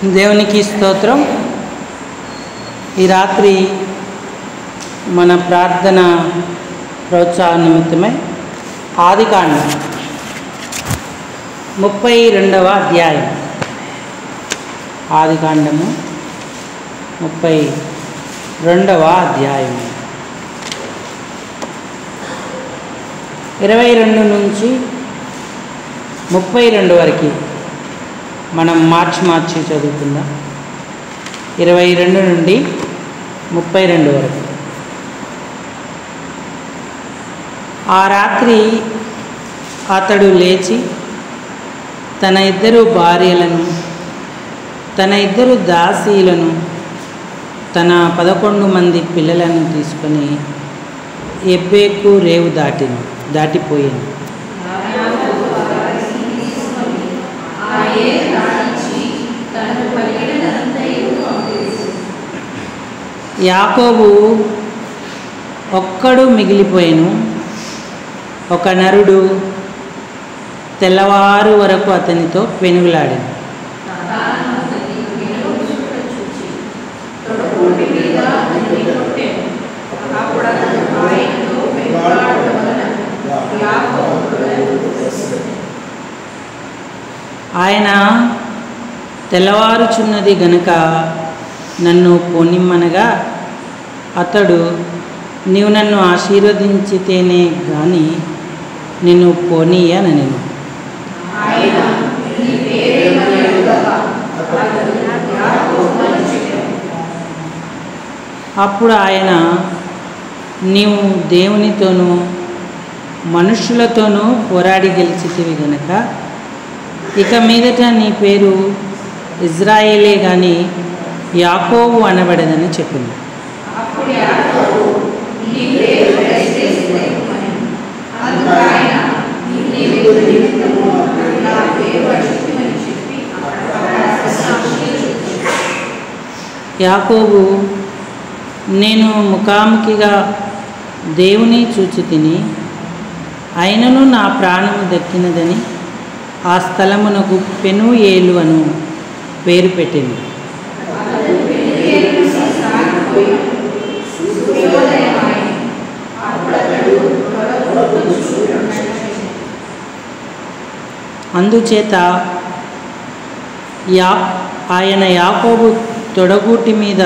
దేవునికి స్తోత్రం. ఈ రాత్రి మన ప్రార్థన ప్రోత్సాహ నిమిత్తమై ఆదికాండం 32వ అధ్యాయం, ఆదికాండము 32వ అధ్యాయం 22 నుంచి 32 వరకు మనం మార్చి చదువుకుందాం. 22 నుండి 32 వరకు. ఆ రాత్రి అతడు లేచి తన 2 భార్యలను, తన 2 దాసీలను, తన 11 మంది పిల్లలను తీసుకొని ఎబ్బేకు రేవు దాటిపోయింది. యాకోబు ఒక్కడు మిగిలిపోయాను. ఒక నరుడు తెల్లవారు వరకు అతనితో పెనుగులాడాడు. ఆయన తెల్లవారుచున్నది గనుక నన్ను పోనిమ్మనగా, అతడు నీవు నన్ను ఆశీర్వదించితేనే గాని నిన్ను పోనీయనెను. అప్పుడు ఆయన, నీవు దేవునితోనూ మనుషులతోనూ పోరాడి గెలిచితివి గనక ఇక మీదట నీ పేరు ఇజ్రాయేలే గాని యాకోబు అనబడదని చెప్పింది. యాకోబు, నేను ముఖాముఖిగా దేవుని చూచి తిని అయినను నా ప్రాణము దక్కినదని ఆ స్థలమునకు పెనూయేలు అను పేరు పెట్టింది. అందుచేత ఆయన యాకోబు తొడగూటి మీద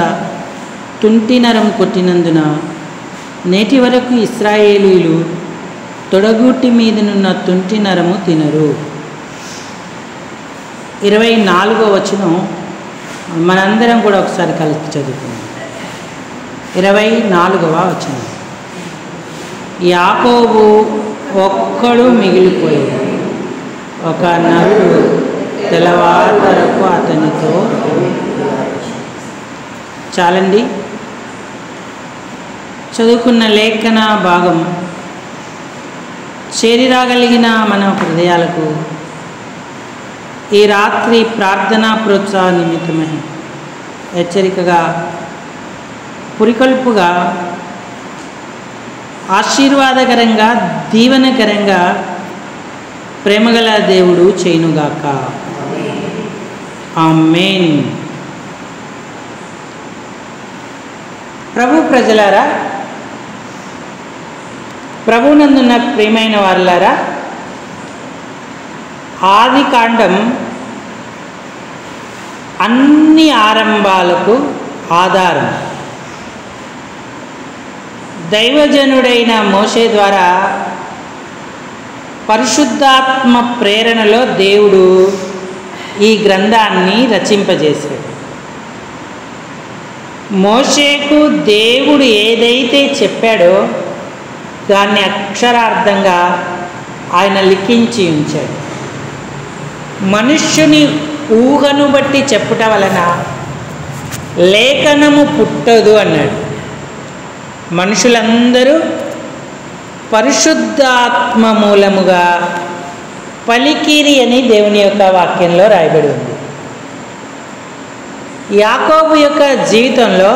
తుంటి నరం కొట్టినందున నేటి వరకు ఇశ్రాయేలీయులు తొడగూటి మీదనున్న తుంటి నరము తినరు. 24వ వచనం మనందరం కూడా ఒకసారి కలిసి చదువుకుందాం. 24వ వచనం. యాకోబు ఒక్కడు మిగిలిపోయాడు, ఒక నరుడు తెల్లవారు వరకు అతనితో. చాలండి. చదువుకున్న లేఖన భాగం చేరిరాగలిగిన మన హృదయాలకు ఈ రాత్రి ప్రార్థనా ప్రోత్సాహ నిమిత్తమై హెచ్చరికగా, పురికొల్పుగా, ఆశీర్వాదకరంగా, దీవెనకరంగా ప్రేమగల దేవుడు చేయునుగాక. ఆమేన్. ప్రభు ప్రజలారా, ప్రభునందున్న ప్రియమైన వారులారా, ఆదికాండం అన్ని ఆరంభాలకు ఆధారం. దైవజనుడైన మోషే ద్వారా పరిశుద్ధాత్మ ప్రేరణలో దేవుడు ఈ గ్రంథాన్ని రచింపజేశాడు. మోషేకు దేవుడు ఏదైతే చెప్పాడో దాన్ని అక్షరార్థంగా ఆయన లిఖించి ఉంచాడు. మనుష్యుని ఊహను బట్టి చెప్పుట వలన లేఖనము పుట్టదు అన్నాడు. మనుషులందరూ పరిశుద్ధాత్మ మూలముగా పలికిరి అని దేవుని యొక్క వాక్యంలో రాయబడి ఉంది. యాకోబు యొక్క జీవితంలో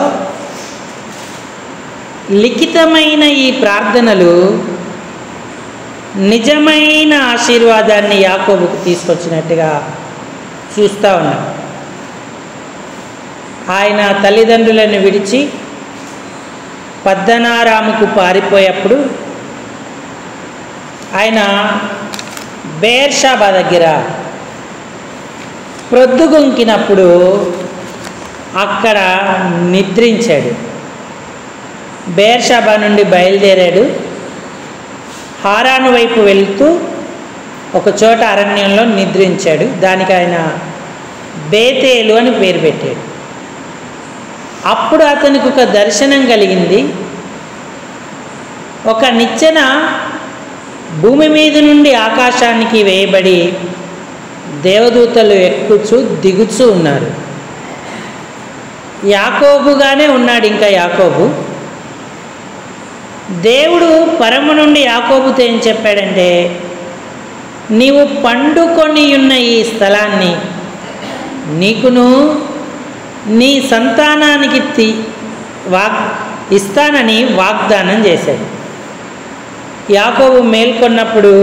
లిఖితమైన ఈ ప్రార్థనలు నిజమైన ఆశీర్వాదాన్ని యాకోబుకు తీసుకొచ్చినట్టుగా చూస్తూ ఉన్నాం. ఆయన తల్లిదండ్రులను విడిచి పద్దనారాముకు పారిపోయేప్పుడు ఆయన బెయేర్షాబా దగ్గర ప్రొద్దుగుంకినప్పుడు అక్కడ నిద్రించాడు. బెయేర్షాబా నుండి బయలుదేరాడు. హారాను వైపు వెళ్తూ ఒక చోట అరణ్యంలో నిద్రించాడు. దానికి ఆయన బేతేలు అని పేరు పెట్టాడు. అప్పుడు అతనికి ఒక దర్శనం కలిగింది. ఒక నిచ్చెన భూమి మీద నుండి ఆకాశానికి వేయబడి దేవదూతలు ఎక్కుచూ దిగుచూ ఉన్నారు. యాకోబుగానే ఉన్నాడు ఇంకా యాకోబు. దేవుడు పరము నుండి యాకోబుతో ఏం చెప్పాడంటే, నీవు పండుకొని ఉన్న ఈ స్థలాన్ని నీకును నీ సంతానానికి ఇస్తానని వాగ్దానం చేశాడు. యాకోబు మేల్కొన్నప్పుడు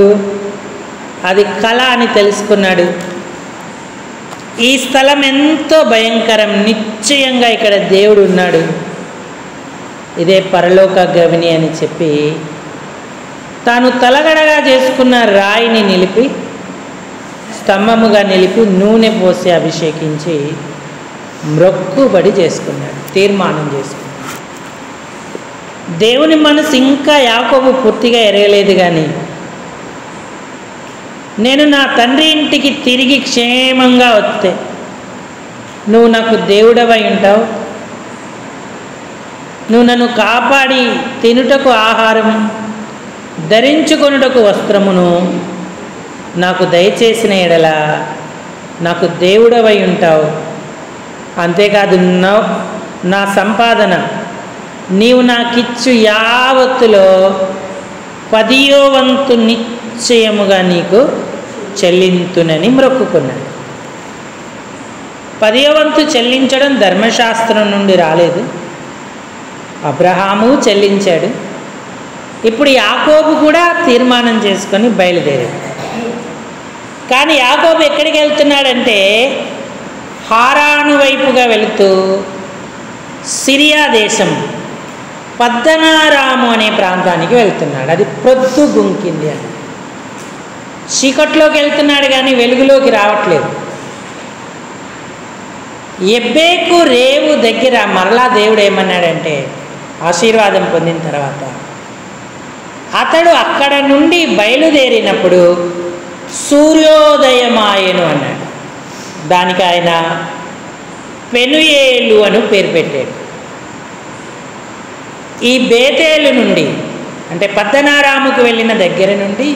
అది కళ అని తెలుసుకున్నాడు. ఈ స్థలం ఎంతో భయంకరం, నిశ్చయంగా ఇక్కడ దేవుడు ఉన్నాడు, ఇదే పరలోక గవిని అని చెప్పి తాను తలగడగా చేసుకున్న రాయిని నిలిపి స్తంభముగా నిలిపి నూనె పోసి అభిషేకించి మ్రొక్కుబడి చేసుకున్నాడు, తీర్మానం చేసుకున్నాడు. దేవుని మనసు ఇంకా యాకోబు పూర్తిగా ఎరగలేదు. కానీ నేను నా తండ్రి ఇంటికి తిరిగి క్షేమంగా వస్తే నువ్వు నాకు దేవుడవై ఉంటావు, నువ్వు నన్ను కాపాడి తినుటకు ఆహారం, ధరించుకొనుటకు వస్త్రమును నాకు దయచేసిన ఎడల నాకు దేవుడవై ఉంటావు. అంతేకాదు నా సంపాదన నీవు నాకిచ్చు యావత్తులో 10వ వంతు నిశ్చయముగా నీకు చెల్లింతునని మొక్కుకున్నాడు. 10వ వంతు చెల్లించడం ధర్మశాస్త్రం నుండి రాలేదు. అబ్రహాము చెల్లించాడు. ఇప్పుడు యాకోబు కూడా తీర్మానం చేసుకొని బయలుదేరాడు. కానీ యాకోబు ఎక్కడికి వెళ్తున్నాడంటే హారాను వైపుగా వెళుతూ సిరియా దేశం పద్దనారాము అనే ప్రాంతానికి వెళ్తున్నాడు. అది ప్రొద్దుగుంకింది అని. చీకట్లోకి వెళ్తున్నాడు కానీ వెలుగులోకి రావట్లేదు. ఎబ్బేకు రేవు దగ్గర మరలా దేవుడు ఏమన్నాడంటే, ఆశీర్వాదం పొందిన తర్వాత అతడు అక్కడ నుండి బయలుదేరినప్పుడు సూర్యోదయమాయను అన్నాడు. దానికి ఆయన పెనుయేలు అని పేరు పెట్టాడు. ఈ బేతేలు నుండి అంటే పద్దనారాముకు వెళ్ళిన దగ్గర నుండి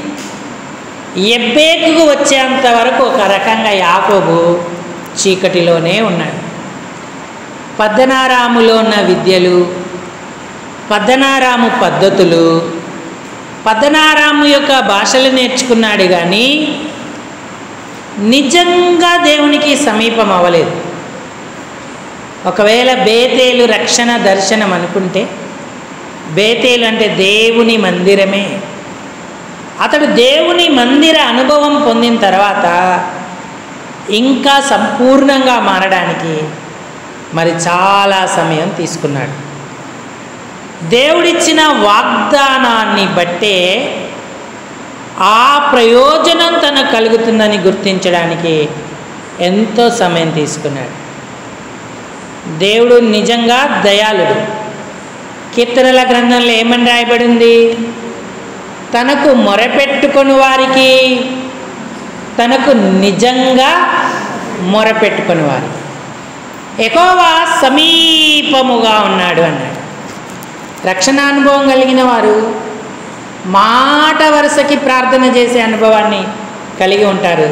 ఎబ్బేకుకు వచ్చేంత వరకు ఒక రకంగా యాకోబు చీకటిలోనే ఉన్నాడు. పద్దనారాములో ఉన్న విద్యలు, పద్దనారాము పద్ధతులు, పద్దనారాము యొక్క భాషలు నేర్చుకున్నాడు కానీ నిజంగా దేవునికి సమీపం అవ్వలేదు. ఒకవేళ బేతేలు రక్షణ దర్శనం అనుకుంటే, బేతేలు అంటే దేవుని మందిరమే. అతడు దేవుని మందిర అనుభవం పొందిన తర్వాత ఇంకా సంపూర్ణంగా మారడానికి మరి చాలా సమయం తీసుకున్నాడు. దేవుడిచ్చిన వాగ్దానాన్ని బట్టే ఆ ప్రయోజనం తనకు కలుగుతుందని గుర్తించడానికి ఎంతో సమయం తీసుకున్నాడు. దేవుడు నిజంగా దయాళుడు. కీర్తనల గ్రంథంలో ఏమని రాయబడింది? తనకు మొరపెట్టుకొని వారికి, తనకు నిజంగా మొరపెట్టుకొని వారికి యెహోవా సమీపముగా ఉన్నాడు అన్నాడు. రక్షణానుభవం కలిగిన వారు మాట వరుసకి ప్రార్థన చేసే అనుభవాన్ని కలిగి ఉంటారు.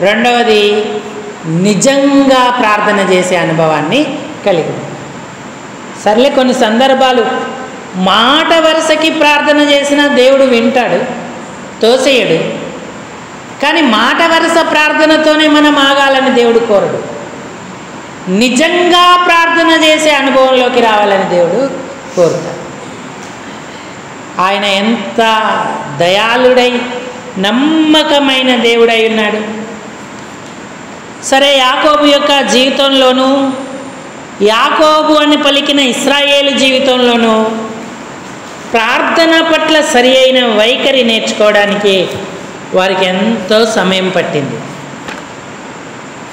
రెండవది నిజంగా ప్రార్థన చేసే అనుభవాన్ని కలిగి ఉంటారు. సర్లే, కొన్ని సందర్భాలు మాట వరుసకి ప్రార్థన చేసిన దేవుడు వింటాడు, తోసేయడు. కానీ మాట వరుస ప్రార్థనతోనే మనం ఆగాలని దేవుడు కోరడు. నిజంగా ప్రార్థన చేసే అనుభవంలోకి రావాలని దేవుడు కోరుతాడు. ఆయన ఎంత దయాళుడై నమ్మకమైన దేవుడై ఉన్నాడు. సరే, యాకోబు యొక్క జీవితంలోనూ యాకోబు అని పలికిన ఇశ్రాయేలు జీవితంలోనూ ప్రార్థన పట్ల సరి అయిన వైఖరి నేర్చుకోవడానికి వారికి ఎంతో సమయం పట్టింది.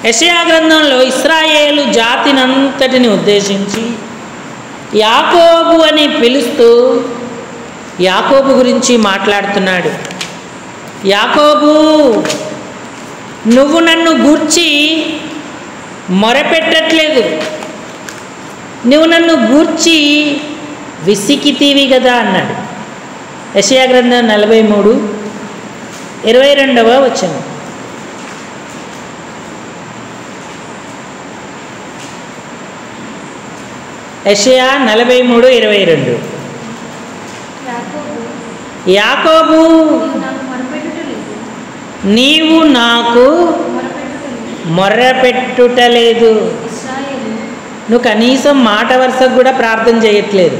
యెషయా గ్రంథంలో ఇశ్రాయేలు జాతినంతటిని ఉద్దేశించి యాకోబు అని పిలుస్తూ యాకోబు గురించి మాట్లాడుతున్నాడు. యాకోబు, నువ్వు నన్ను గూర్చి మొరపెట్టట్లేదు, నువ్వు నన్ను గూర్చి విసికితీవి కదా అన్నాడు. యెషయా గ్రంథం 43:22 వచనం. యెషయా 43:22. యాకోబు, నీవు నాకు మొర్రపెట్టుటలేదు. నువ్వు కనీసం మాట వరుసకు కూడా ప్రార్థన చేయట్లేదు.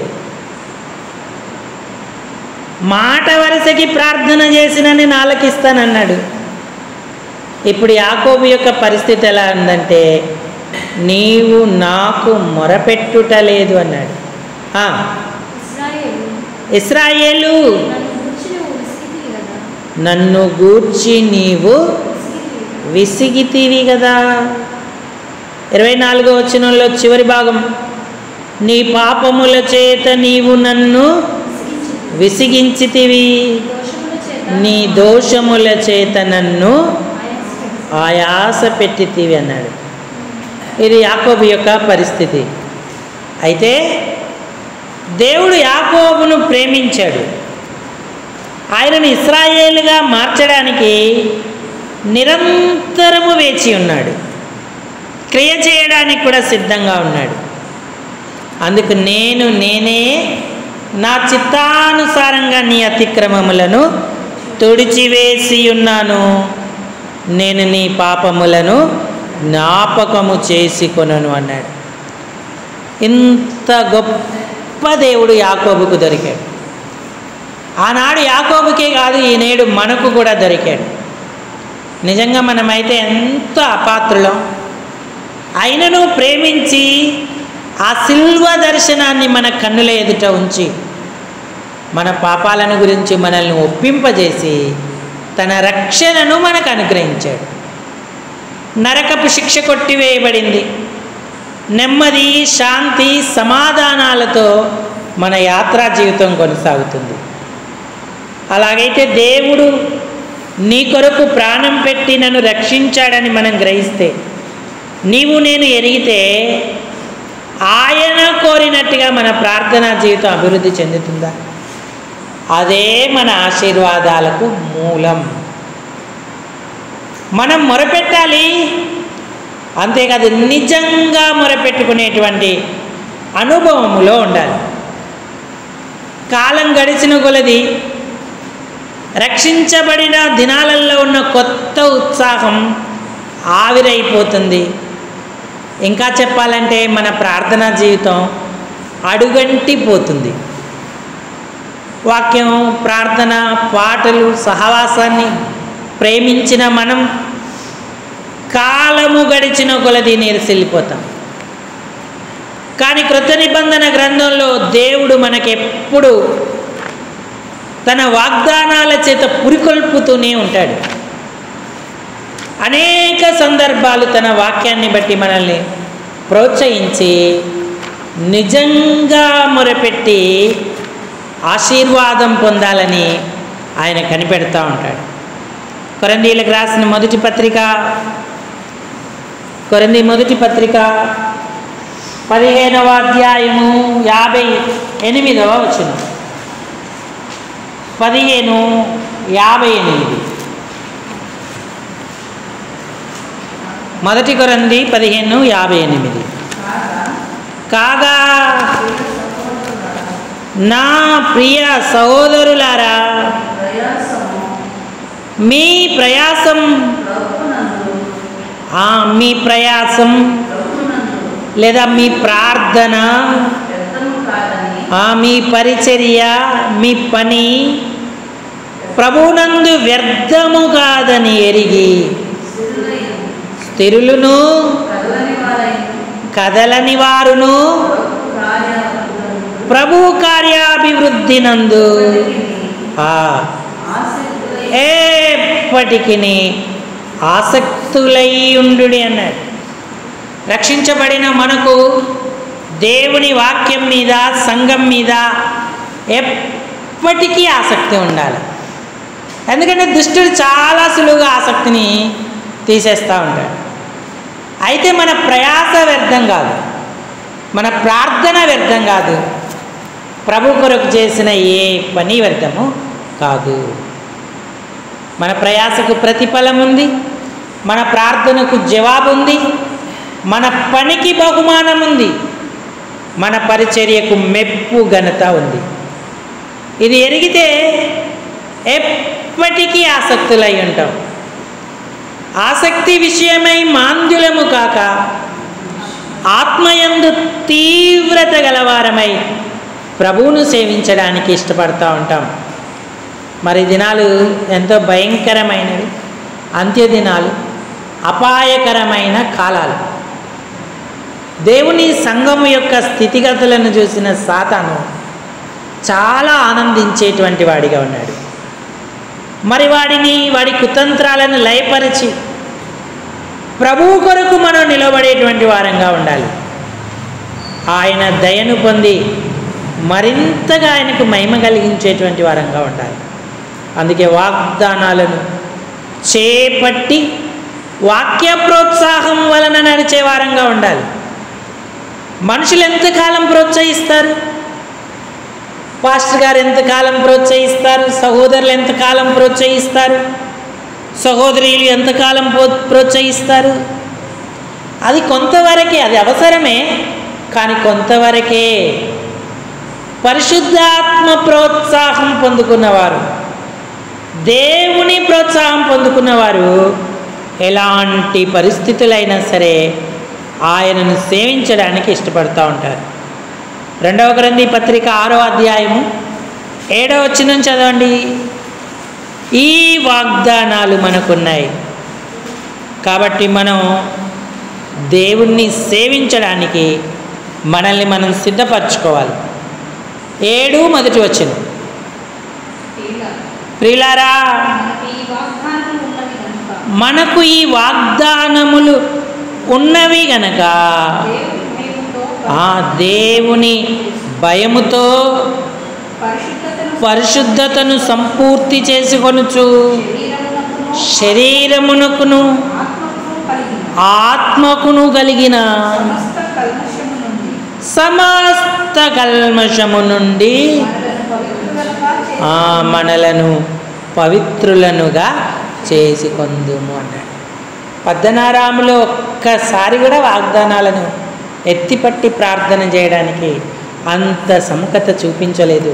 మాట వరుసకి ప్రార్థన చేసిన నేను ఆలకిస్తానన్నాడు. ఇప్పుడు యాకోబు యొక్క పరిస్థితి ఎలా ఉందంటే, నీవు నాకు మొరపెట్టుటలేదు అన్నాడు. ఇశ్రాయేలు, నన్ను గూర్చి నీవు విసిగితివి కదా. 24వ వచనంలో చివరి భాగం, నీ పాపముల చేత నీవు నన్ను విసిగించితివి, నీ దోషముల చేత నన్ను ఆయాస పెట్టితివి అన్నాడు. ఇది యాకోబు యొక్క పరిస్థితి. అయితే దేవుడు యాకోబును ప్రేమించాడు. ఆయనను ఇశ్రాయేలుగా మార్చడానికి నిరంతరము వేచి ఉన్నాడు. క్రియ చేయడానికి కూడా సిద్ధంగా ఉన్నాడు. అందుకు నేనే నా చిత్తానుసారంగా నీ అతిక్రమములను తుడిచివేసి ఉన్నాను, నేను నీ పాపములను జ్ఞాపకము చేసుకొనను అన్నాడు. ఇంత గొప్ప దేవుడు యాకోబుకు దొరికాడు. ఆనాడు యాకోబుకే కాదు, ఈనేడు మనకు కూడా దొరికాడు. నిజంగా మనమైతే ఎంతో అపాత్రులం. ఆయనను ప్రేమించి ఆ సిల్వ దర్శనాన్ని మన కన్నుల ఎదుట ఉంచి మన పాపాలను గురించి మనల్ని ఒప్పింపజేసి తన రక్షణను మనకు అనుగ్రహించాడు. నరకపు శిక్ష కొట్టివేయబడింది. నెమ్మది, శాంతి, సమాధానాలతో మన యాత్రా జీవితం కొనసాగుతుంది. అలాగైతే దేవుడు నీ కొరకు ప్రాణం పెట్టి నన్ను రక్షించాడని మనం గ్రహిస్తే, నీవు నేను ఎరిగితే, ఆయన కోరినట్టుగా మన ప్రార్థనా జీవితం అభివృద్ధి చెందుతుందా? అదే మన ఆశీర్వాదాలకు మూలం. మనం మొరపెట్టాలి, అంతేకాదు నిజంగా మొరపెట్టుకునేటువంటి అనుభవములో ఉండాలి. కాలం గడిచిన కొలది రక్షించబడిన దినాలలో ఉన్న కొత్త ఉత్సాహం ఆవిరైపోతుంది. ఇంకా చెప్పాలంటే మన ప్రార్థనా జీవితం అడుగంటిపోతుంది. వాక్యం, ప్రార్థన, పాటలు, సహవాసాన్ని ప్రేమించిన మనం కాలము గడిచిన కొలది నీరసిల్లిపోతాం. కానీ క్రొత్త నిబంధన గ్రంథంలో దేవుడు మనకెప్పుడు తన వాగ్దానాల చేత పురికొల్పుతూనే ఉంటాడు. అనేక సందర్భాలు తన వాక్యాన్ని బట్టి మనల్ని ప్రోత్సహించి నిజంగా మొరపెట్టి ఆశీర్వాదం పొందాలని ఆయన కనిపెడతా ఉంటాడు. కొరింథీయులకు రాసిన మొదటి పత్రిక 15వ అధ్యాయము 58వ వచనం. 15:58. మొదటి కొరింథీ 15:58. కాగా నా ప్రియ సహోదరులారా, మీ ప్రయాసం లేదా మీ ప్రార్థన, మీ పరిచర్య, మీ పని ప్రభువునందు వ్యర్థము కాదని ఎరిగి స్థిరులను కదలని వారును ప్రభు కార్యాభివృద్ధి నందు ఎప్పటికి ఆసక్తులై ఉండు అన్నాడు. రక్షించబడిన మనకు దేవుని వాక్యం మీద, సంఘం మీద ఎప్పటికీ ఆసక్తి ఉండాలి. ఎందుకంటే దుష్టుడు చాలా సులువుగా ఆసక్తిని తీసేస్తూ ఉంటాడు. అయితే మన ప్రయాస వ్యర్థం కాదు, మన ప్రార్థన వ్యర్థం కాదు, ప్రభు కొరకు చేసిన ఏ పని వ్యర్థము కాదు. మన ప్రయాసకు ప్రతిఫలం ఉంది, మన ప్రార్థనకు జవాబు ఉంది, మన పనికి బహుమానం ఉంది, మన పరిచర్యకు మెప్పు ఘనత ఉంది. ఇది ఎరిగితే ఎప్పటికీ ఆసక్తులై ఉంటాం. ఆసక్తి విషయమై మాంద్యులము కాక ఆత్మయందు తీవ్రత గలవారమై ప్రభువును సేవించడానికి ఇష్టపడుతూ ఉంటాం. మరి దినాలు ఎంతో భయంకరమైనవి, అంత్యదినాలు, అపాయకరమైన కాలాలు. దేవుని సంఘము యొక్క స్థితిగతులను చూసిన సాతాను చాలా ఆనందించేటువంటి వాడిగా ఉన్నాడు. మరి వాడి కుతంత్రాలను లయపరిచి ప్రభువు కొరకు మనం నిలబడేటువంటి వారంగా ఉండాలి. ఆయన దయను పొంది మరింతగా ఆయనకు మహిమ కలిగించేటువంటి వారంగా ఉండాలి. అందుకే వాగ్దానాలను చేపట్టి వాక్య ప్రోత్సాహం వలన నడిచే వారంగా ఉండాలి. మనుషులు ఎంతకాలం ప్రోత్సహిస్తారు? పాస్టర్ గారు ఎంతకాలం ప్రోత్సహిస్తారు? సహోదరులు ఎంతకాలం ప్రోత్సహిస్తారు? సహోదరులు ఎంతకాలం ప్రోత్సహిస్తారు? అది కొంతవరకే, అది అవసరమే, కానీ కొంతవరకే. పరిశుద్ధాత్మ ప్రోత్సాహం పొందుకున్నవారు, దేవుని ప్రోత్సాహం పొందుకున్నవారు ఎలాంటి పరిస్థితులైనా సరే ఆయనను సేవించడానికి ఇష్టపడుతూ ఉంటారు. 2వ కొరింథీ పత్రిక 6వ అధ్యాయము 7వ వచనం చదవండి. ఈ వాగ్దానాలు మనకున్నాయి కాబట్టి మనం దేవుణ్ణి సేవించడానికి మనల్ని మనం సిద్ధపరచుకోవాలి. 7 మొదటి వచనం. ప్రియులారా, మనకు ఈ వాగ్దానములు ఉన్నవి గనక దేవుని భయముతో పరిశుద్ధతను సంపూర్తి చేసుకొనుచు శరీరమునకును ఆత్మకును కలిగిన సమస్త కల్మషము నుండి మనలను పవిత్రులనుగా చేసుకొందుము అన్నాడు. పద్దనారాములో ఒక్కసారి కూడా వాగ్దానాలను ఎత్తిపట్టి ప్రార్థన చేయడానికి అంత సముఖత చూపించలేదు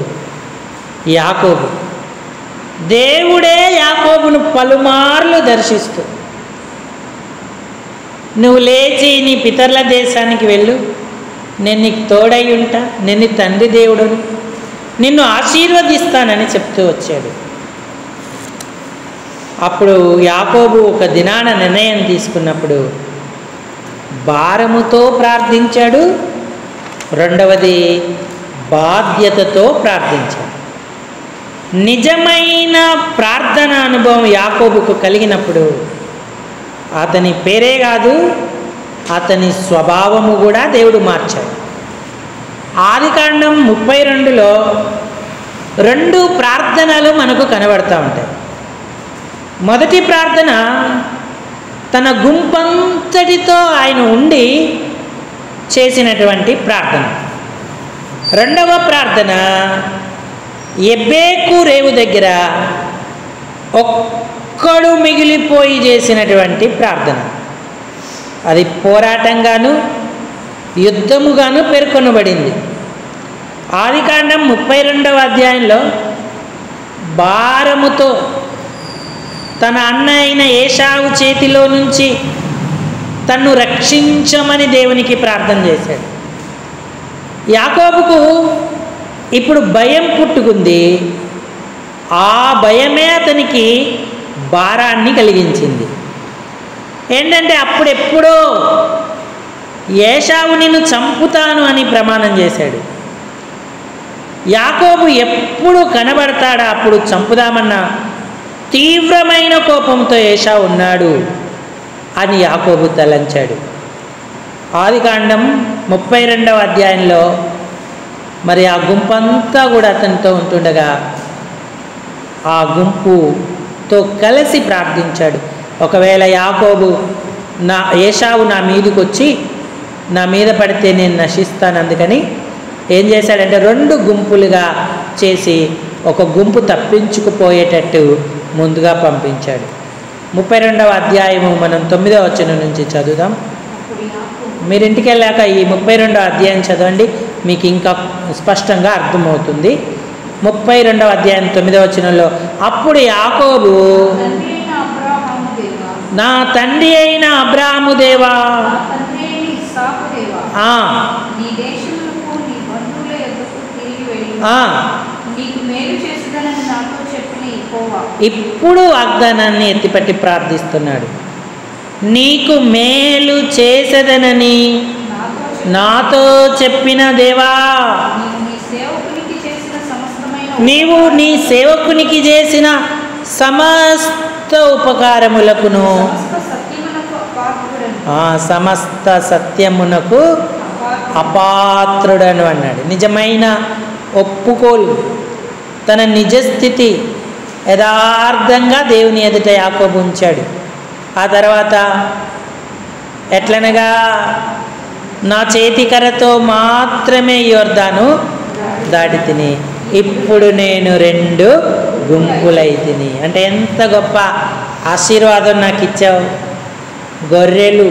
యాకోబు. దేవుడే యాకోబును పలుమార్లు దర్శిస్తూ, నువ్వు లేచి నీ పితరుల దేశానికి వెళ్ళు, నేను నీకు తోడై ఉంటా, నేను నీ తండ్రి దేవుడుని, నిన్ను ఆశీర్వదిస్తానని చెప్తూ వచ్చాడు. అప్పుడు యాకోబు ఒక దినాన నిర్ణయం తీసుకున్నప్పుడు భారముతో ప్రార్థించాడు, రెండవది బాధ్యతతో ప్రార్థించాడు. నిజమైన ప్రార్థన అనుభవం యాకోబుకు కలిగినప్పుడు అతని పేరే కాదు, అతని స్వభావము కూడా దేవుడు మార్చాడు. ఆదికాండం 32లో 2 ప్రార్థనలు మనకు కనబడతా ఉంటాయి. మొదటి ప్రార్థన తన గుంపంతటితో ఆయన ఉండి చేసినటువంటి ప్రార్థన. రెండవ ప్రార్థన ఎబ్బేకు రేవు దగ్గర ఒక్కడు మిగిలిపోయి చేసినటువంటి ప్రార్థన. అది పోరాటంగాను యుద్ధముగాను పేర్కొనబడింది. ఆదికాండం 32వ అధ్యాయంలో భారముతో తన అన్న అయిన ఏశావు చేతిలో నుంచి తన్ను రక్షించమని దేవునికి ప్రార్థన చేశాడు. యాకోబుకు ఇప్పుడు భయం పుట్టుకుంది. ఆ భయమే అతనికి భారాన్ని కలిగించింది. ఏంటంటే అప్పుడెప్పుడో ఏశావు నిన్ను చంపుతాను అని ప్రమాణం చేశాడు. యాకోబు ఎప్పుడు కనబడతాడా అప్పుడు చంపుదామన్న తీవ్రమైన కోపంతో ఏశావు ఉన్నాడు అని యాకోబు తలంచాడు. ఆదికాండం 32వ అధ్యాయంలో మరి ఆ గుంపంతా కూడా అతనితో ఉంటుండగా ఆ గుంపుతో కలిసి ప్రార్థించాడు. ఒకవేళ యాకోబు ఏశావు నా మీదకి వచ్చి నా మీద పడితే నేను నశిస్తాను, అందుకని ఏం చేశాడంటే 2 గుంపులుగా చేసి ఒక గుంపు తప్పించుకుపోయేటట్టు ముందుగా పంపించాడు. 32వ అధ్యాయము మనం 9వ వచనం నుంచి చదువుదాం. మీరు ఇంటికి వెళ్ళాక ఈ 32వ అధ్యాయం చదవండి, మీకు ఇంకా స్పష్టంగా అర్థమవుతుంది. 32వ అధ్యాయం 9వ వచనంలో, అప్పుడు యాకోబు నా తండ్రి అయిన అబ్రాహాము దేవా, ఇప్పుడు వాగ్దానాన్ని ఎత్తిపట్టి ప్రార్థిస్తున్నాడు. నీకు మేలు చేసేదనని నాతో చెప్పిన దేవా, నీవు నీ సేవకునికి చేసిన సమస్త ఉపకారములకును సమస్త సత్యమునకు అపాత్రుడను అన్నాడు. నిజమైన ఒప్పుకోలు, తన నిజస్థితి యథార్థంగా దేవుని ఎదుట యాకోబు ఉంచాడు. ఆ తర్వాత ఎట్లనగా నా చేతికరతో మాత్రమే యోర్దాను దాటి తిని ఇప్పుడు నేను 2 గుంపులై తిని. అంటే ఎంత గొప్ప ఆశీర్వాదం నాకు ఇచ్చావు. గొర్రెలు,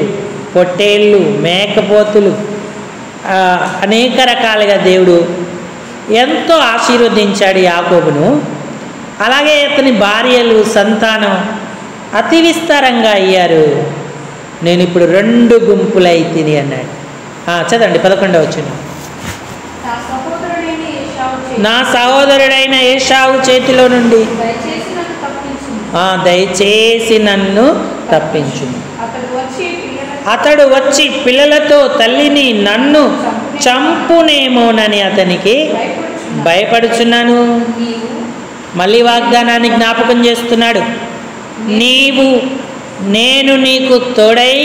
పొట్టేళ్ళు, మేకపోతులు, అనేక రకాలుగా దేవుడు ఎంతో ఆశీర్వదించాడు యాకోబును. అలాగే అతని భార్యలు, సంతానం అతి విస్తారంగా అయ్యారు. నేను ఇప్పుడు 2 గుంపులై తిని అన్నాడు. చదవండి 11వ వచనం. నా సహోదరుడైన ఏశావు చేతిలో నుండి దయచేసి నన్ను తప్పించు. అతడు వచ్చి పిల్లలతో తల్లిని నన్ను చంపునేమోనని అతనికి భయపడుచున్నాను. మళ్ళీ వాగ్దానాన్ని జ్ఞాపకం చేస్తున్నాడు. నేను నీకు తోడై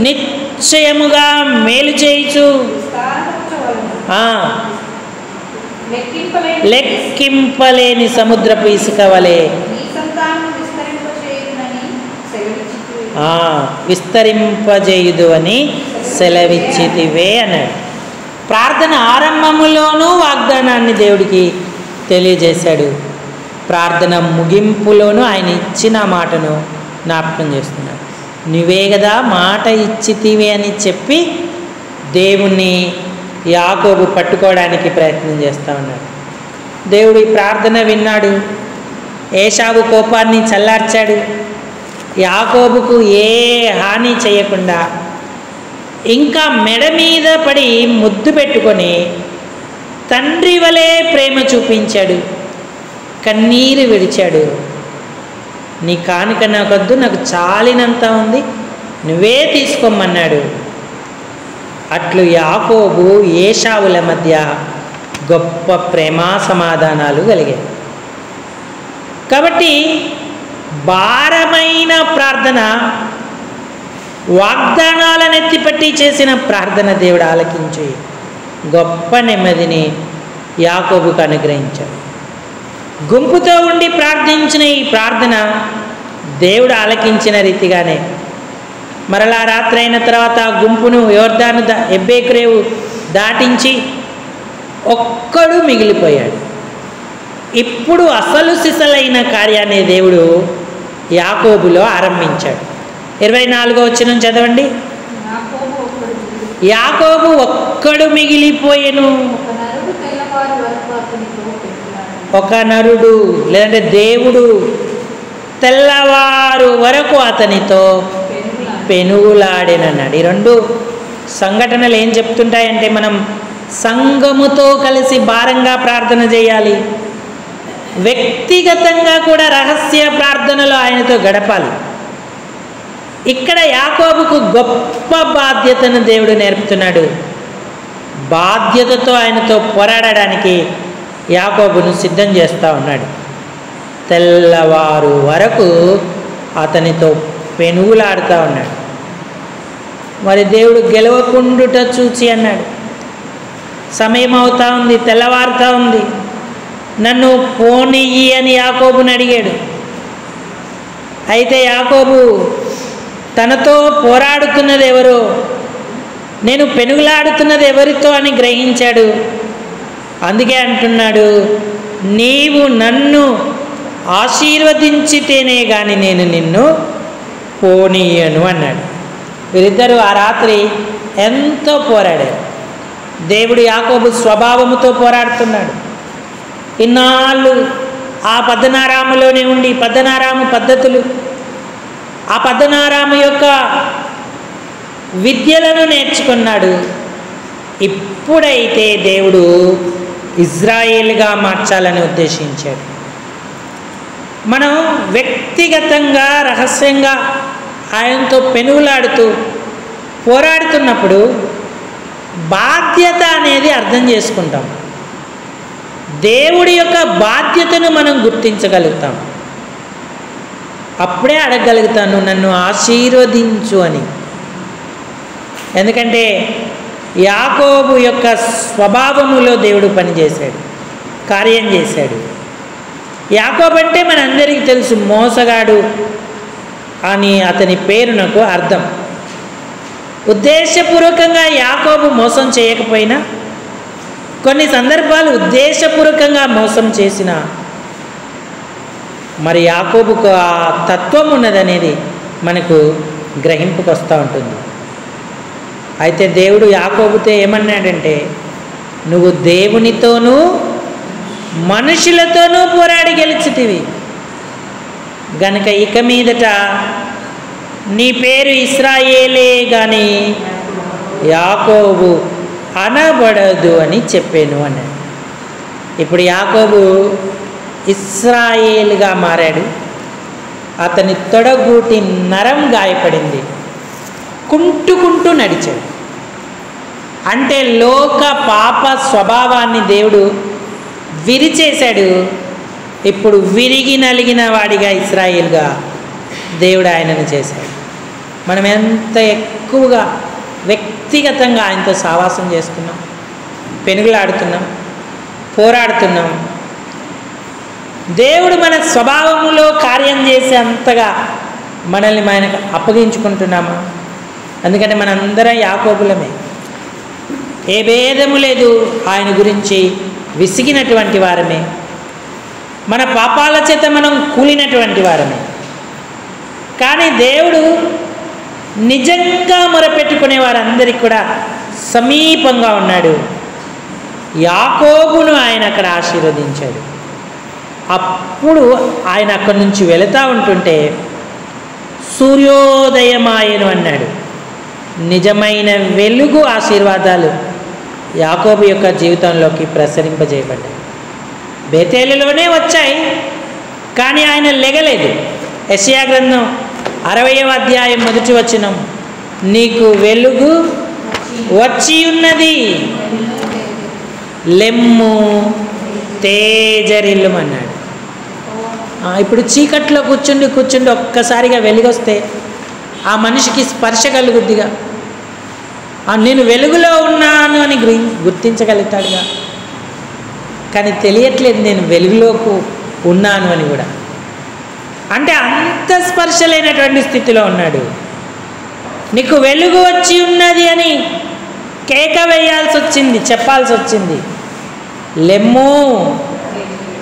నిశ్చయముగా మేలు చేయుచు, లెక్కింపలేని సముద్రపు ఇసుక వలె విస్తరింపజేయుదు అని సెలవిచ్చితివే అన్నాడు. ప్రార్థన ఆరంభములోనూ వాగ్దానాన్ని దేవుడికి తెలియజేశాడు. ప్రార్థన ముగింపులోనూ ఆయన ఇచ్చిన మాటను జ్ఞాపకం చేస్తున్నాడు. నువ్వే కదా మాట ఇచ్చితివే అని చెప్పి దేవుణ్ణి యాకోబు పట్టుకోవడానికి ప్రయత్నం చేస్తూ ఉన్నాడు. దేవుడు ఈ ప్రార్థన విన్నాడు. ఏశావు కోపాన్ని చల్లార్చాడు. యాకోబుకు ఏ హాని చేయకుండా ఇంకా మెడ మీద పడి ముద్దు పెట్టుకొని తండ్రి వలె ప్రేమ చూపించాడు. కన్నీరు విడిచాడు. నీ కానుక నాకొద్దు, నాకు చాలినంత ఉంది, నువ్వే తీసుకోమన్నాడు. అట్లు యాకోబు ఏశావుల మధ్య గొప్ప ప్రేమా సమాధానాలు కలిగాయి. కాబట్టి భారమైన ప్రార్థన, వాగ్దానాలను ఎత్తిపట్టి చేసిన ప్రార్థన దేవుడు ఆలకించి గొప్ప నెమ్మదిని యాకోబుకు అనుగ్రహించాడు. గుంపుతో ఉండి ప్రార్థించిన ఈ ప్రార్థన దేవుడు ఆలకించిన రీతిగానే మరలా రాత్రి అయిన తర్వాత ఆ గుంపును యోర్దాను ఎబ్బేకురేవు దాటించి ఒక్కడు మిగిలిపోయాడు. ఇప్పుడు అసలు సిసలైన కార్యాన్ని దేవుడు యాకోబులో ఆరంభించాడు. 24వ వచనం చదవండి. యాకోబు ఒక్కడు మిగిలిపోయెను. ఒక నరుడు లేదంటే దేవుడు తెల్లవారు వరకు అతనితో పెనుగులాడేనన్నాడు. ఈ 2 సంఘటనలు ఏం చెప్తుంటాయంటే మనం సంఘముతో కలిసి భారంగా ప్రార్థన చేయాలి. వ్యక్తిగతంగా కూడా రహస్య ప్రార్థనలో ఆయనతో గడపాలి. ఇక్కడ యాకోబుకు గొప్ప బాధ్యతను దేవుడు నేర్పుతున్నాడు. బాధ్యతతో ఆయనతో పోరాడడానికి యాకోబును సిద్ధం చేస్తూ ఉన్నాడు. తెల్లవారు వరకు అతనితో పెనుగులాడుతూ ఉన్నాడు. మరి దేవుడు గెలవకుండుట చూచి అన్నాడు, సమయం అవుతా ఉంది, తెల్లవారుతా ఉంది, నన్ను పోనియ్యి అని యాకోబుని అడిగాడు. అయితే యాకోబు తనతో పోరాడుతున్నది ఎవరో, నేను పెనుగులాడుతున్నది ఎవరితో అని గ్రహించాడు. అందుకే అంటున్నాడు, నీవు నన్ను ఆశీర్వదించితేనే కానీ నేను నిన్ను పోనీయను అన్నాడు. వీరిద్దరూ ఆ రాత్రి ఎంతో పోరాడారు. దేవుడు యాకోబు స్వభావముతో పోరాడుతున్నాడు. ఇన్నాళ్ళు ఆ పద్దనారాములోనే ఉండి పద్దనారాము పద్ధతులు, ఆ పద్దనారాము యొక్క విద్యలను నేర్చుకున్నాడు. ఇప్పుడైతే దేవుడు ఇజ్రాయేల్గా మార్చాలని ఉద్దేశించాడు. మనం వ్యక్తిగతంగా రహస్యంగా ఆయనతో పెనుగులాడుతూ పోరాడుతున్నప్పుడు బాధ్యత అనేది అర్థం చేసుకుంటాం. దేవుడి యొక్క బాధ్యతను మనం గుర్తించగలుగుతాం. అప్పుడే అడగగలుగుతాను, నన్ను ఆశీర్వదించు అని. ఎందుకంటే యాకోబు యొక్క స్వభావములో దేవుడు పనిచేశాడు, కార్యం చేశాడు. యాకోబు అంటే మనందరికీ తెలుసు, మోసగాడు అని అతని పేరునకు అర్థం. ఉద్దేశపూర్వకంగా యాకోబు మోసం చేయకపోయినా, కొన్ని సందర్భాలు ఉద్దేశపూర్వకంగా మోసం చేసిన, మరి యాకోబుకు ఆ తత్వం ఉన్నదనేది మనకు గ్రహింపుకు వస్తూ ఉంటుంది. అయితే దేవుడు యాకోబుతో ఏమన్నాడంటే, నువ్వు దేవునితోనూ మనుషులతోనూ పోరాడి గెలిచితివి గనుక ఇక మీదట నీ పేరు ఇశ్రాయేలే కానీ యాకోబు అనబడదు అని చెప్పాను అన్నాడు. ఇప్పుడు యాకోబు ఇశ్రాయేలుగా మారాడు. అతని తొడగూటి నరం గాయపడింది, కుంటుకుంటూ నడిచాడు. అంటే లోక పాప స్వభావాన్ని దేవుడు విరిచేశాడు. ఇప్పుడు విరిగి నలిగిన వాడిగా ఇశ్రాయేలుగా దేవుడు ఆయనను చేశాడు. మనం ఎంత ఎక్కువగా వ్యక్తిగతంగా ఆయనతో సావాసం చేస్తున్నాం, పెనుగులాడుతున్నాం, పోరాడుతున్నాం. దేవుడు మన స్వభావంలో కార్యం చేసే అంతగా మనల్ని ఆయనకు అప్పగించుకుంటున్నామా? ఎందుకంటే మనందరం యాకోబులమే, ఏ భేదము లేదు. ఆయన గురించి విసిగినటువంటి వారమే, మన పాపాల చేత మనం కూలినటువంటి వారమే. కానీ దేవుడు నిజంగా మొరపెట్టుకునే వారందరికీ కూడా సమీపంగా ఉన్నాడు. యాకోబును ఆయన అక్కడ ఆశీర్వదించాడు. అప్పుడు ఆయన అక్కడి నుంచి వెళుతూ ఉంటుంటే సూర్యోదయమాయను అన్నాడు. నిజమైన వెలుగు ఆశీర్వాదాలు యాకోబు యొక్క జీవితంలోకి ప్రసరింపజేయబడ్డాయి. బేతేలులోనే వచ్చాయి, కానీ ఆయన లెగలేదు. యెషయా గ్రంథం 60వ అధ్యాయం 1వ వచనం, నీకు వెలుగు వచ్చి ఉన్నది, లెమ్ము తేజరిల్లుమన్నాడు. ఇప్పుడు చీకట్లో కూర్చుండి ఒక్కసారిగా వెలుగొస్తే ఆ మనిషికి స్పర్శ కలుగుద్దిగా, నేను వెలుగులో ఉన్నాను అని గుర్తించగలుగుతాడుగా. కానీ తెలియట్లేదు నేను వెలుగులోకి ఉన్నాను అని కూడా. అంటే అంత స్పర్శ లేనటువంటి స్థితిలో ఉన్నాడు. నీకు వెలుగు వచ్చి ఉన్నది అని కేక వేయాల్సి వచ్చింది, చెప్పాల్సి వచ్చింది. లెమ్ము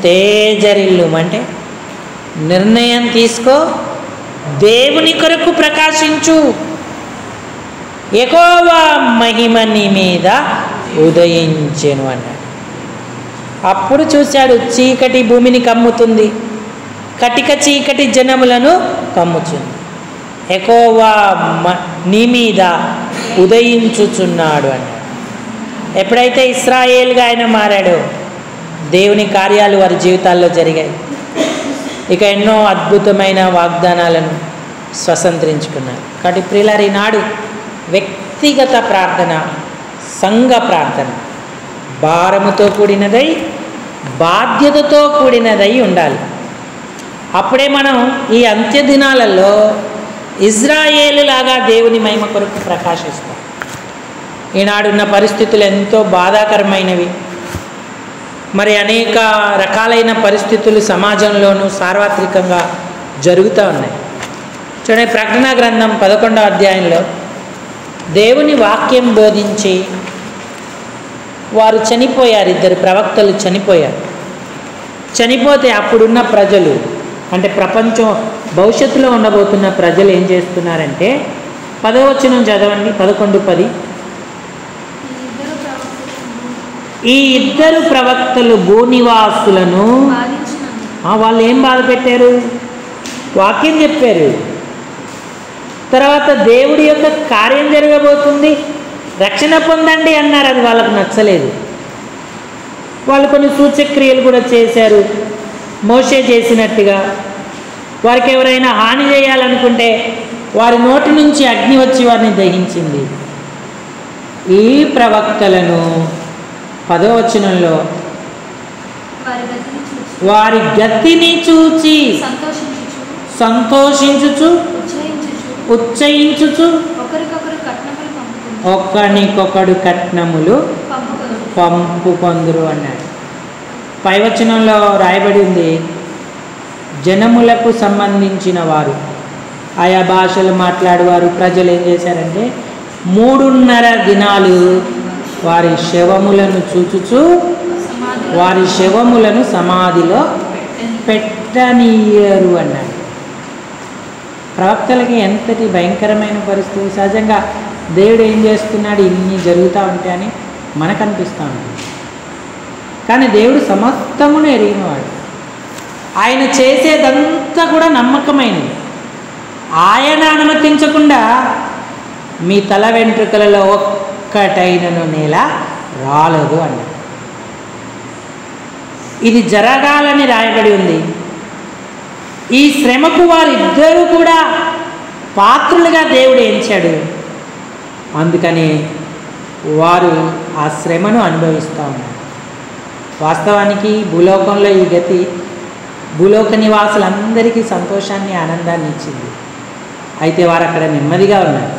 తేజరిల్లు అంటే నిర్ణయం తీసుకో, దేవుని కొరకు ప్రకాశించు, యెహోవా మహిమ నీ మీద ఉదయించెను అన్నాడు. అప్పుడు చూశాడు, చీకటి భూమిని కమ్ముతుంది, కటిక చీకటి జనములను కమ్ముచుంది, యెహోవా నీ మీద ఉదయించుచున్నాడు అన్నాడు. ఎప్పుడైతే ఇశ్రాయేలుగా ఆయన మారాడో దేవుని కార్యాలు వారి జీవితాల్లో జరిగాయి. ఇక ఎన్నో అద్భుతమైన వాగ్దానాలను, స్వతంత్రించుకున్నారు. కాబట్టి ప్రియులారా, ఈనాడు వ్యక్తిగత ప్రార్థన, సంఘ ప్రార్థన భారముతో కూడినదై బాధ్యతతో కూడినదై ఉండాలి. అప్పుడే మనం ఈ అంత్య దినాలలో ఇజ్రాయేలులాగా దేవుని మహిమ కొరకు ప్రకాశిస్తాం. ఈనాడున్న పరిస్థితులు ఎంతో బాధాకరమైనవి. మరి అనేక రకాలైన పరిస్థితులు సమాజంలోనూ సార్వత్రికంగా జరుగుతూ ఉన్నాయి. చూడండి, ప్రకటన గ్రంథం 11వ అధ్యాయంలో దేవుని వాక్యం బోధించి వారు చనిపోయారు. 2 ప్రవక్తలు చనిపోయారు. చనిపోతే అప్పుడున్న ప్రజలు, అంటే ప్రపంచం భవిష్యత్తులో ఉండబోతున్న ప్రజలు ఏం చేస్తున్నారంటే, 10వ వచనం చదవండి, 11:10. ఈ 2 ప్రవక్తలు భూనివాసులను వాళ్ళు ఏం బాధ పెట్టారు? వాక్యం చెప్పారు. తర్వాత దేవుడి యొక్క కార్యం జరగబోతుంది, రక్షణ పొందండి అన్నారు. అది వాళ్ళకు నచ్చలేదు. వాళ్ళు కొన్ని సూచక్రియలు కూడా చేశారు, మోషే చేసినట్టుగా. వారికి ఎవరైనా హాని చేయాలనుకుంటే వారి నోటి నుంచి అగ్ని వచ్చి వారిని దహించింది. ఈ ప్రవక్తలను 10వ వచనంలో వారి గతిని చూచి సంతోషించుచు ఉచ్చయించుచు ఒకరికొకడు కట్నములు పంపుకొందురు అన్నాడు. పై వచనంలో రాయబడి ఉంది, జనములకు సంబంధించిన వారు, ఆయా భాషలు మాట్లాడేవారు ప్రజలు ఏం చేశారంటే 3.5 దినాలు వారి శవములను చూచుచు వారి శవములను సమాధిలో పెట్టనీయరు అన్నాడు. ప్రవక్తలకి ఎంతటి భయంకరమైన పరిస్థితి. సహజంగా దేవుడు ఏం చేస్తున్నాడు, ఇన్ని జరుగుతూ ఉంటాయి అని మనకు అనిపిస్తూ ఉంటుంది. కానీ దేవుడు సమస్తమును ఎరిగినవాడు. ఆయన చేసేదంతా కూడా నమ్మకమైనది. ఆయన అనుమతించకుండా మీ తల వెంట్రుకలలో ఒక్కటైనను నేల రాలదు అన్నాడు. ఇది జరగాలని రాయబడి ఉంది. ఈ శ్రమకు వారిద్దరూ కూడా పాత్రులుగా దేవుడు ఎంచాడు. అందుకని వారు ఆ శ్రమను అనుభవిస్తూ ఉన్నారు. వాస్తవానికి భూలోకంలో ఈ గతి భూలోక నివాసులందరికీ సంతోషాన్ని, ఆనందాన్ని ఇచ్చింది. అయితే వారు అక్కడ నెమ్మదిగా ఉన్నారు.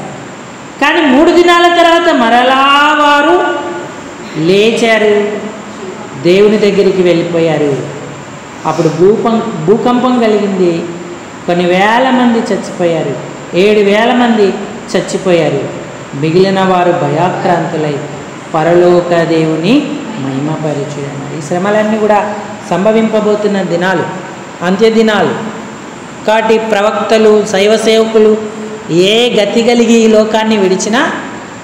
కానీ 3 దినాల తర్వాత మరలా వారు లేచారు, దేవుని దగ్గరికి వెళ్ళిపోయారు. అప్పుడు భూకంపం కలిగింది. కొన్ని వేల మంది చచ్చిపోయారు. 7,000 మంది చచ్చిపోయారు. మిగిలిన వారు భయాక్రాంతులై పరలోక దేవుని మహిమపరచున్నారు. ఈ శ్రమలన్నీ కూడా సంభవింపబోతున్న దినాలు, అంత్య దినాలు. కాబట్టి ప్రవక్తలు, శైవ సేవకులు ఏ గతి కలిగి ఈ లోకాన్ని విడిచినా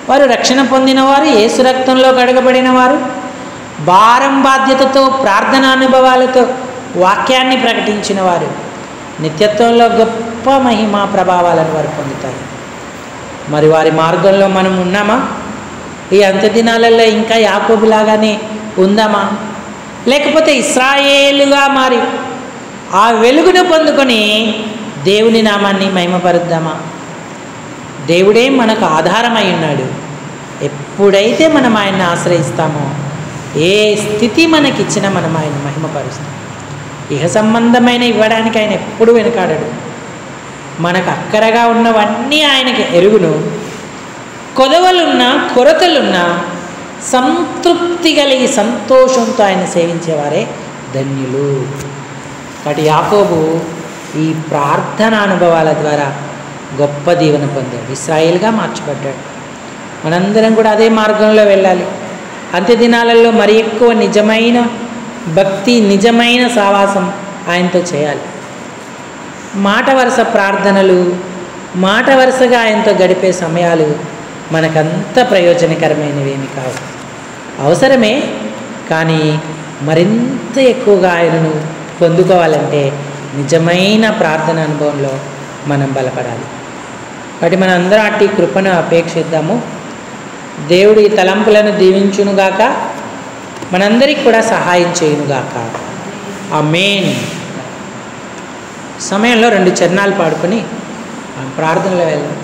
వారు రక్షణ పొందినవారు, యేసు రక్తంలో కడగబడిన వారు, భారం బాధ్యతతో ప్రార్థన అనుభవాలతో వాక్యాన్ని ప్రకటించిన వారు నిత్యత్వంలో గొప్ప మహిమా ప్రభావాలను వారు పొందుతారు. మరి వారి మార్గంలో మనం ఉన్నామా? ఈ అంత్య దినాలలో ఇంకా యాకోబులాగానే ఉందామా? లేకపోతే ఇశ్రాయేలుగా మారి ఆ వెలుగును పొందుకొని దేవుని నామాన్ని మహిమపరుద్దామా? దేవుడే మనకు ఆధారమై ఉన్నాడు. ఎప్పుడైతే మనం ఆయన్ని ఆశ్రయిస్తామో, ఏ స్థితి మనకిచ్చినా మనం ఆయన మహిమపరుస్తాం. ఇహ సంబంధమైన ఇవ్వడానికి ఆయన ఎప్పుడూ వెనుకాడడు. మనకు అక్కరగా ఉన్నవన్నీ ఆయనకి ఎరుగును. కొదవలున్నా కొరతలున్నా సంతృప్తి కలిగి సంతోషంతో ఆయన సేవించేవారే ధన్యులు. కాబట్టి యాకోబు ఈ ప్రార్థన అనుభవాల ద్వారా గొప్ప దీవెన పొందాడు, ఇశ్రాయేలుగా మార్చబడ్డాడు. మనందరం కూడా అదే మార్గంలో వెళ్ళాలి. అంత్య దినాలలో మరి ఎక్కువ నిజమైన భక్తి, నిజమైన సావాసం ఆయనతో చేయాలి. మాట వరుస ప్రార్థనలు, మాట వరుసగా ఆయనతో గడిపే సమయాలు మనకంత ప్రయోజనకరమైనవేమి కావు. అవసరమే, కానీ మరింత ఎక్కువగా ఆయనను పొందుకోవాలంటే నిజమైన ప్రార్థన అనుభవంలో మనం బలపడాలి. కాబట్టి మనందరం అట్టి కృపను అపేక్షిద్దాము. దేవుడు ఈ తలంపులను దీవించునుగాక, మనందరికి కూడా సహాయం చేయునుగాక. ఆమేన్. సమయంలో 2 చరణాలు పాడుకొని ప్రార్థనలో వెళ్దాం.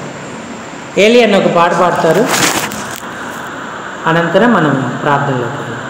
ఏలి అని ఒక పాట పాడతారు, అనంతరం మనం ప్రార్థనలోకి వెళ్దాం.